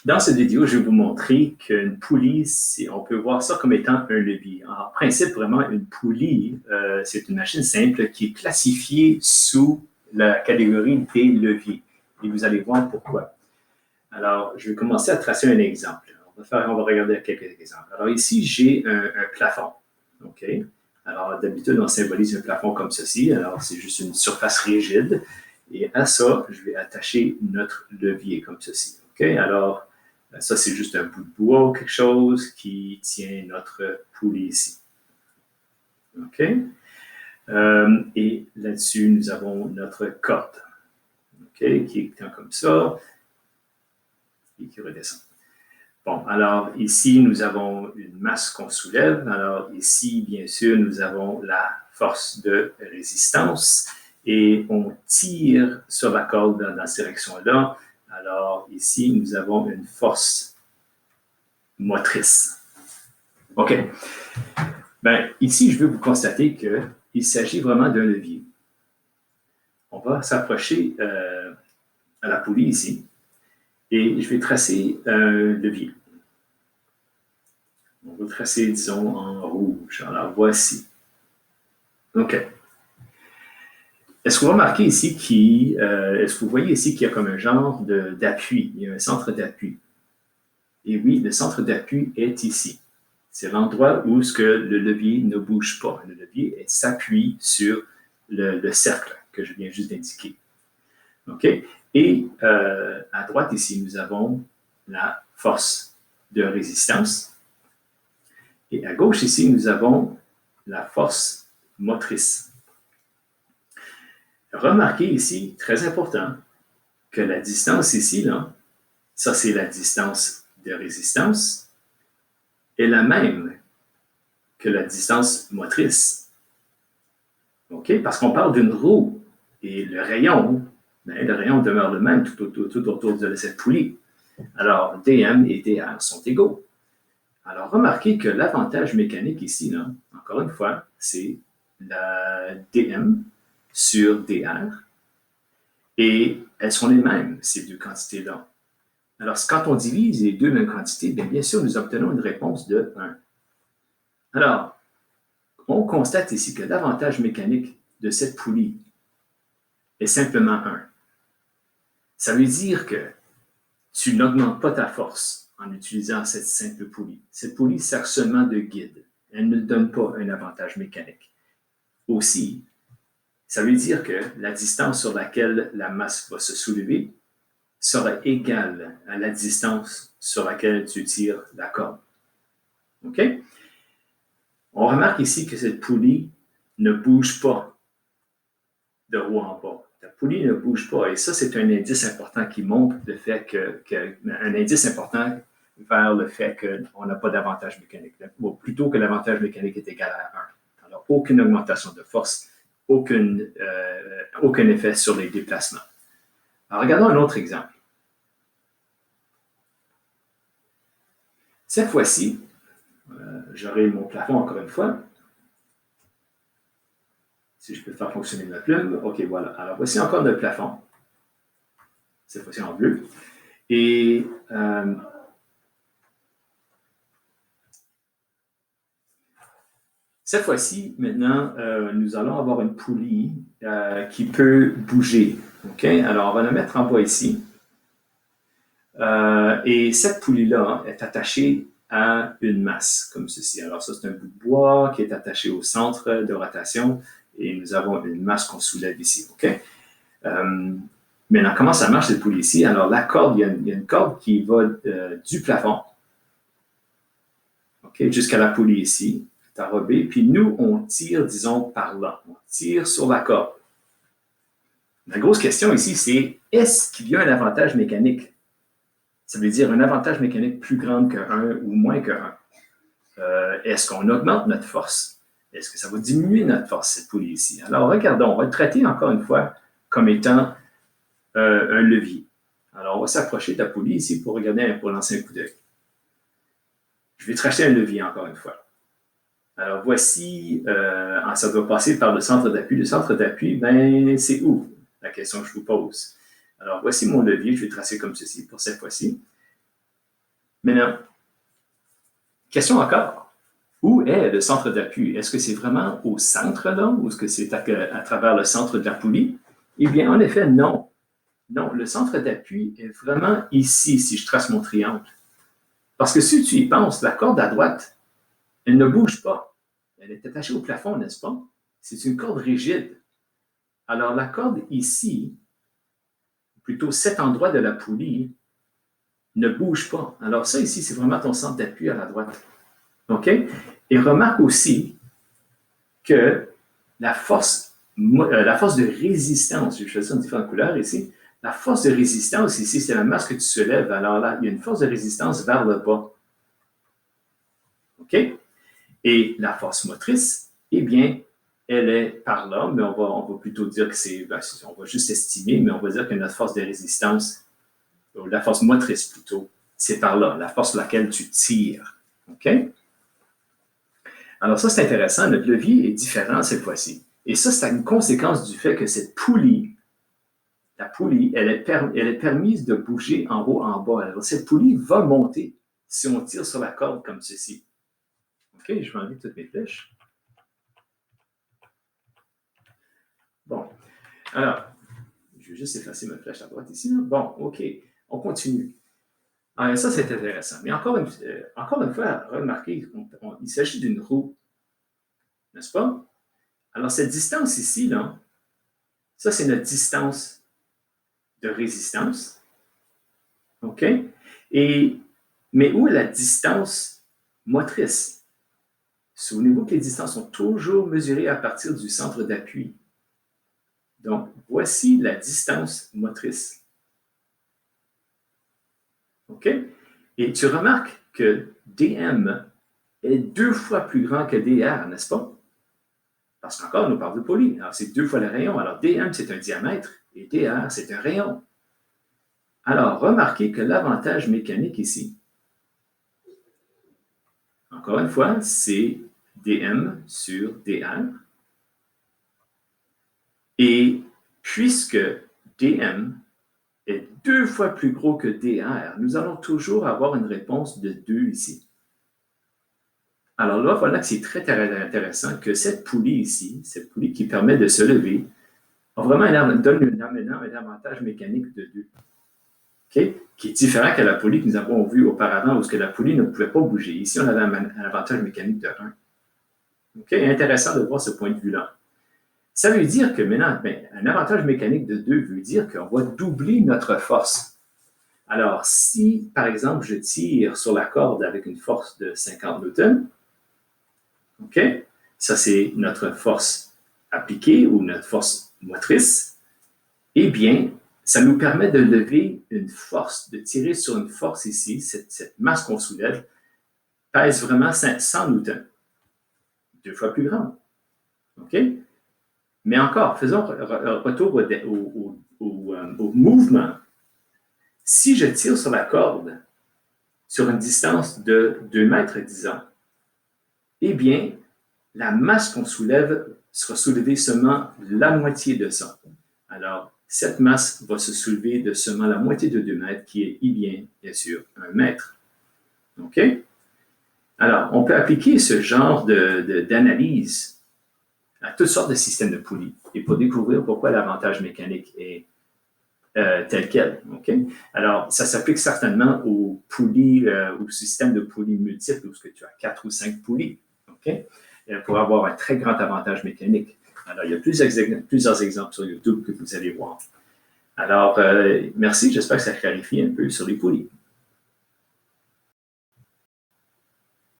Dans cette vidéo, je vais vous montrer qu'une poulie, on peut voir ça comme étant un levier. En principe, vraiment, une poulie, c'est une machine simple qui est classifiée sous la catégorie des leviers. Et vous allez voir pourquoi. Alors, je vais commencer à tracer un exemple. On va regarder quelques exemples. Alors ici, j'ai un plafond. OK? Alors, d'habitude, on symbolise un plafond comme ceci. Alors, c'est juste une surface rigide. Et à ça, je vais attacher notre levier comme ceci. OK? Alors, ça, c'est juste un bout de bois ou quelque chose qui tient notre poulie ici. OK? Et là-dessus, nous avons notre corde. OK? Qui est comme ça et qui redescend. Bon, alors ici, nous avons une masse qu'on soulève. Alors ici, bien sûr, nous avons la force de résistance et on tire sur la corde dans cette direction-là. Alors ici, nous avons une force motrice. OK. Bien, ici, je veux vous constater qu'il s'agit vraiment d'un levier. On va s'approcher à la poulie ici et je vais tracer un levier. On va tracer, disons, en rouge. Alors, voici. OK. Est-ce que vous remarquez ici est-ce que vous voyez ici qu'il y a comme un genre d'appui? Il y a un centre d'appui. Et oui, le centre d'appui est ici. C'est l'endroit où le levier ne bouge pas. Le levier s'appuie sur le cercle que je viens juste d'indiquer. OK? Et à droite ici, nous avons la force de résistance. Et à gauche ici, nous avons la force motrice. Remarquez ici, très important, que la distance ici, là, ça c'est la distance de résistance, est la même que la distance motrice. OK? Parce qu'on parle d'une roue et le rayon demeure le même tout autour de cette poulie. Alors, dm et dr sont égaux. Alors, remarquez que l'avantage mécanique ici, là, encore une fois, c'est la dm sur dr et elles sont les mêmes, ces deux quantités-là. Alors, quand on divise les deux mêmes quantités, bien sûr, nous obtenons une réponse de 1. Alors, on constate ici que l'avantage mécanique de cette poulie est simplement 1. Ça veut dire que tu n'augmentes pas ta force en utilisant cette simple poulie. Cette poulie sert seulement de guide. Elle ne donne pas un avantage mécanique. Aussi, ça veut dire que la distance sur laquelle la masse va se soulever sera égale à la distance sur laquelle tu tires la corde. OK? On remarque ici que cette poulie ne bouge pas de haut en bas. La poulie ne bouge pas. Et ça, c'est un indice important qui montre le fait un indice important vers le fait qu'on n'a pas d'avantage mécanique. Ou plutôt que l'avantage mécanique est égal à 1. Alors, aucune augmentation de force, aucun effet sur les déplacements. Alors, regardons un autre exemple. Cette fois-ci, j'aurai mon plafond encore une fois. Si je peux faire fonctionner ma plume. OK, voilà. Alors, voici encore notre plafond. Cette fois-ci en bleu. Et cette fois-ci, maintenant, nous allons avoir une poulie qui peut bouger. OK? Alors, on va la mettre en bas ici. Et cette poulie-là est attachée à une masse, comme ceci. Alors, ça, c'est un bout de bois qui est attaché au centre de rotation et nous avons une masse qu'on soulève ici. OK? Maintenant, comment ça marche, cette poulie ici? Alors, la corde, il y a une corde qui va du plafond jusqu'à la poulie ici, enrobée, puis nous, on tire, disons, par là. On tire sur la corde. La grosse question ici, c'est est-ce qu'il y a un avantage mécanique? Ça veut dire un avantage mécanique plus grand que 1 ou moins que 1. Est-ce qu'on augmente notre force? Est-ce que ça va diminuer notre force, cette poulie ici? Alors, regardons, on va le traiter encore une fois comme étant un levier. Alors, on va s'approcher de la poulie ici pour lancer un coup d'œil. Je vais tracer un levier encore une fois. Alors, voici, ça doit passer par le centre d'appui. Le centre d'appui, c'est où? La question que je vous pose. Alors, voici mon levier. Je vais tracer comme ceci pour cette fois-ci. Maintenant, question encore. Où est le centre d'appui? Est-ce que c'est vraiment au centre, là, ou est-ce que c'est à travers le centre de la poulie? Eh bien, en effet, non. Non, le centre d'appui est vraiment ici, si je trace mon triangle. Parce que si tu y penses, la corde à droite, elle ne bouge pas. Elle est attachée au plafond, n'est-ce pas? C'est une corde rigide. Alors, la corde ici, plutôt cet endroit de la poulie, ne bouge pas. Alors, ça ici, c'est vraiment ton centre d'appui à la droite. OK? Et remarque aussi que la force de résistance, je fais ça en différentes couleurs ici, la force de résistance ici, c'est la masse que tu soulèves. Alors là, il y a une force de résistance vers le bas. OK? Et la force motrice, eh bien, elle est par là, mais on va plutôt dire que c'est, on va juste estimer, mais on va dire que notre force de résistance, ou la force motrice plutôt, c'est par là, la force sur laquelle tu tires. OK? Alors ça, c'est intéressant. Notre levier est différent cette fois-ci. Et ça, c'est une conséquence du fait que cette poulie, la poulie, elle est permise de bouger en haut, en bas. Alors, cette poulie va monter si on tire sur la corde comme ceci. OK, je vais enlever toutes mes flèches. Bon, alors, je vais juste effacer ma flèche à droite ici. Là. Bon, OK, on continue. Alors, ça, c'est intéressant. Mais encore une fois, remarquez, il s'agit d'une roue, n'est-ce pas? Alors, cette distance ici, là, ça, c'est notre distance de résistance. OK? Mais où est la distance motrice? Souvenez-vous que les distances sont toujours mesurées à partir du centre d'appui. Donc, voici la distance motrice. OK? Et tu remarques que dm est 2 fois plus grand que dr, n'est-ce pas? Parce qu'encore, on nous parle de poulie. Alors, c'est 2 fois le rayon. Alors, dm, c'est un diamètre et dr, c'est un rayon. Alors, remarquez que l'avantage mécanique ici, encore une fois, c'est dm sur dr. Et puisque dm est 2 fois plus gros que dr, nous allons toujours avoir une réponse de 2 ici. Alors là, voilà que c'est très intéressant que cette poulie ici, cette poulie qui permet de se lever, donne un avantage mécanique de 2. Okay? Qui est différent que la poulie que nous avons vue auparavant, où la poulie ne pouvait pas bouger. Ici, on avait un avantage mécanique de 1. Okay? Intéressant de voir ce point de vue-là. Ça veut dire que maintenant, un avantage mécanique de 2 veut dire qu'on va doubler notre force. Alors, si, par exemple, je tire sur la corde avec une force de 50 newtons, OK? Ça, c'est notre force appliquée ou notre force motrice. Eh bien, ça nous permet de lever une force, de tirer sur une force ici, cette masse qu'on soulève, pèse vraiment 100 newtons. 2 fois plus grande. OK? Mais encore, faisons retour au mouvement. Si je tire sur la corde sur une distance de 2 mètres, disons, eh bien, la masse qu'on soulève sera soulevée seulement la moitié de ça. Alors, cette masse va se soulever de seulement la moitié de 2 mètres, qui est, bien sûr, 1 mètre. OK? Alors, on peut appliquer ce genre d'analyse à toutes sortes de systèmes de poulies et pour découvrir pourquoi l'avantage mécanique est tel quel. Okay? Alors, ça s'applique certainement aux poulies, au système de poulies multiples, où tu as 4 ou 5 poulies, okay? Pour avoir un très grand avantage mécanique. Alors, il y a plusieurs exemples sur YouTube que vous allez voir. Alors, merci, j'espère que ça clarifie un peu sur les poulies.